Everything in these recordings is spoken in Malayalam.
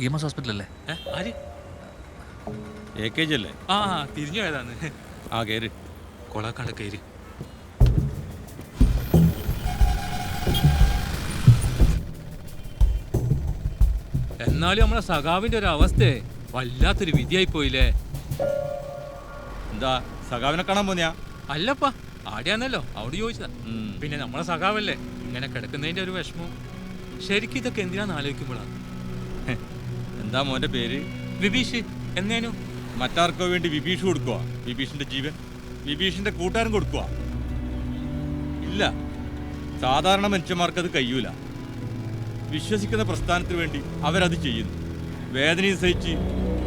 EMS ഹോസ്പിറ്റലല്ലേ? ആര്? AKG അല്ലേ? ആ തിരിഞ്ഞു പോയതാന്ന്. ആ കയറി. കൊളാക്കാണ്ട് കയറി. എന്നാലും നമ്മളെ സഖാവിന്റെ ഒരു അവസ്ഥയെ വല്ലാത്തൊരു വിധിയായി പോയില്ലേ. എന്താ സഖാവിനെ കാണാൻ പോന്നെയാ? അല്ലപ്പാ, ആടെയാന്നല്ലോ അവിടെ ചോദിച്ചതാ. പിന്നെ നമ്മളെ സഖാവല്ലേ, ഇങ്ങനെ കിടക്കുന്നതിന്റെ ഒരു വിഷമവും. ശരിക്കും ഇതൊക്കെ എന്തിനാന്ന് ആലോചിക്കുമ്പോഴാണ്. എന്താ മോന്റെ പേര്? വിഭീഷ്. എന്നേനു മറ്റാർക്കോ വേണ്ടി വിഭീഷ് കൊടുക്കുക? വിഭീഷിന്റെ ജീവൻ വിഭീഷിന്റെ കൂട്ടുകാരൻ കൊടുക്കുക? ഇല്ല, സാധാരണ മനുഷ്യന്മാർക്കത് കഴിയൂല. വിശ്വസിക്കുന്ന പ്രസ്ഥാനത്തിന് വേണ്ടി അവരത് ചെയ്യുന്നു. വേദനയും സഹിച്ച്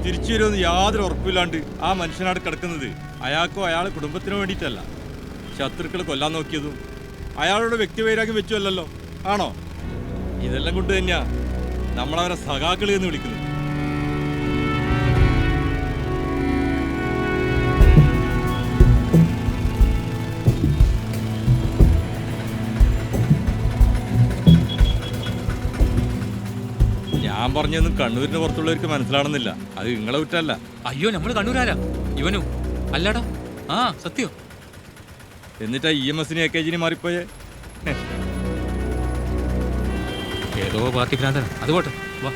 തിരിച്ചു വരുമെന്ന് യാതൊരു ഉറപ്പില്ലാണ്ട് ആ മനുഷ്യനാട് കിടക്കുന്നത് അയാൾക്കോ അയാളെ കുടുംബത്തിനോ വേണ്ടിയിട്ടല്ല. ശത്രുക്കൾ കൊല്ലാൻ നോക്കിയതും അയാളുടെ വ്യക്തിവൈരാഗ്യം വെച്ചുമല്ലല്ലോ, ആണോ? ഇതെല്ലാം കൊണ്ട് തന്നെയാ നമ്മളവരെ സഖാക്കളി എന്ന് വിളിക്കുന്നത്. ഞാൻ പറഞ്ഞൊന്നും കണ്ണൂരിന് പുറത്തുള്ളവർക്ക് മനസ്സിലാണെന്നില്ല. അത് നിങ്ങളെ കുറ്റല്ല. അയ്യോ, നമ്മള് കണ്ണൂരാരാ. ഇവനും അല്ലടാ. ആ സത്യോ. എന്നിട്ടാ EMSന് AKGന് മാറിപ്പോയേ. ഏതോ പാർട്ടി ഭ്രാന്തന. അതുപോട്ടെ, വാ.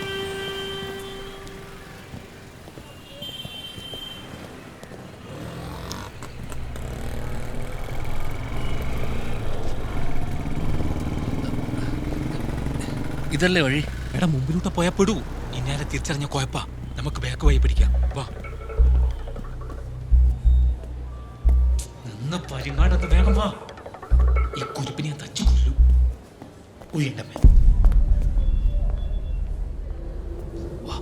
ഇതല്ലേ വഴി? എടാ, മുമ്പിലൂടെ പോയാ പെടൂ. ഇന്നേരെ തിരിച്ചറിഞ്ഞ കുഴപ്പാ. നമുക്ക് ബാക്ക് വഴി പിടിക്കാം, വാ. നിന്ന് പരിങ്ങാടൊക്കെ വേഗം വാ. ഈ കുരുപ്പിനെ ഞാൻ തച്ചു കൊല്ലു. ഉയണ്ടമ്മേ, വാ.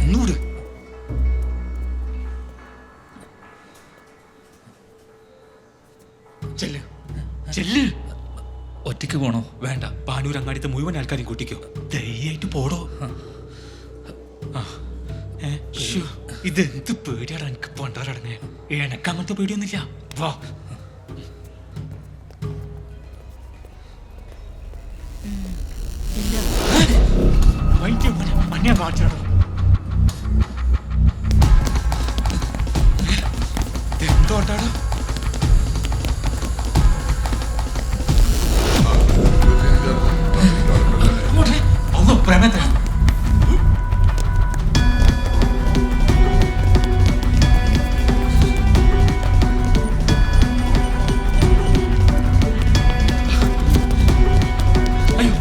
ഒന്നൂട്. ചെല്ല് ചെല്ല്. ഒറ്റയ്ക്ക് പോണോ? വേണ്ട, പാനൂർ അങ്ങാടിത്തെ മുഴുവൻ ആൾക്കാരെയും കൂട്ടിക്കോ. ധൈര്യമായിട്ട് പോടോ. ഇതെന്ത് പേടിയാണ് എനിക്ക് പണ്ടാറടങ്ങേ. എനക്ക് അങ്ങനത്തെ പേടിയൊന്നുമില്ല, വാ. മഞ്ഞ കാണിച്ചാണോ? എന്തോട്ടാണ്? ഒന്ന് പ്രമേത്ത. അയ്യോ,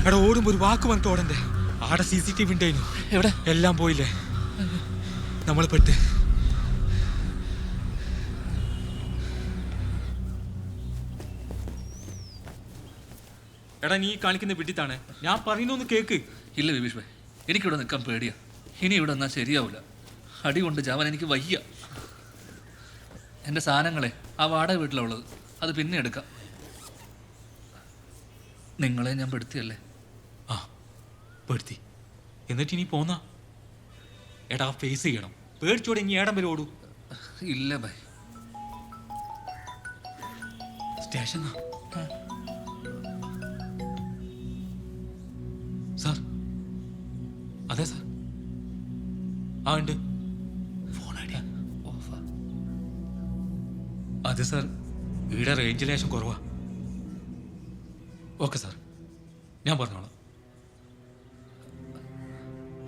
എടാ, ഓടുമ്പോ ഒരു വാക്ക് വന്നിട്ട് ഓടണ്ടേ? ആടെ CCTV ഉണ്ടായിരുന്നു. എവിടെ? എല്ലാം പോയില്ലേ, നമ്മൾ പെട്ട്. എടാ, നീ കാണിക്കുന്ന വിഡിത്താണ്. ഞാൻ പറയുന്നൊന്ന് കേക്ക്. ഇല്ല വിഭീഷ് ഭായ്, എനിക്കിവിടെ നിൽക്കാൻ പേടിയാ. ഇനി ഇവിടെ നിന്നാൽ ശരിയാവില്ല. അടി കൊണ്ട് ജാവാൻ എനിക്ക് വയ്യ. എൻ്റെ സാധനങ്ങളെ ആ വാടക വീട്ടിലാണ് ഉള്ളത്, അത് പിന്നെ എടുക്കാം. നിങ്ങളെ ഞാൻ പെടുത്തിയല്ലേ? ആ, പെടുത്തി. എന്നിട്ട് ഇനി പോന്നാ? എടാ, ഫേസ് ചെയ്യണം. പേടിച്ചോടെ ഇനി ഏടം വരെ ഓടൂ. ഇല്ല ഭായ്. സ്റ്റേഷനാ? സാർ, അതെ സാർ. ആ ഉണ്ട്. ഫോണാടിയാ. അതെ സാർ, ഇവിടെ റേഞ്ച് ലേശം കുറവാ. ഓക്കെ സാർ, ഞാൻ പറഞ്ഞോളാം.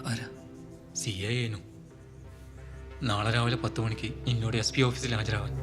ആരാ? CA നാളെ രാവിലെ 10 മണിക്ക് എന്നോട് SP ഓഫീസിൽ ഹാജരാവാൻ.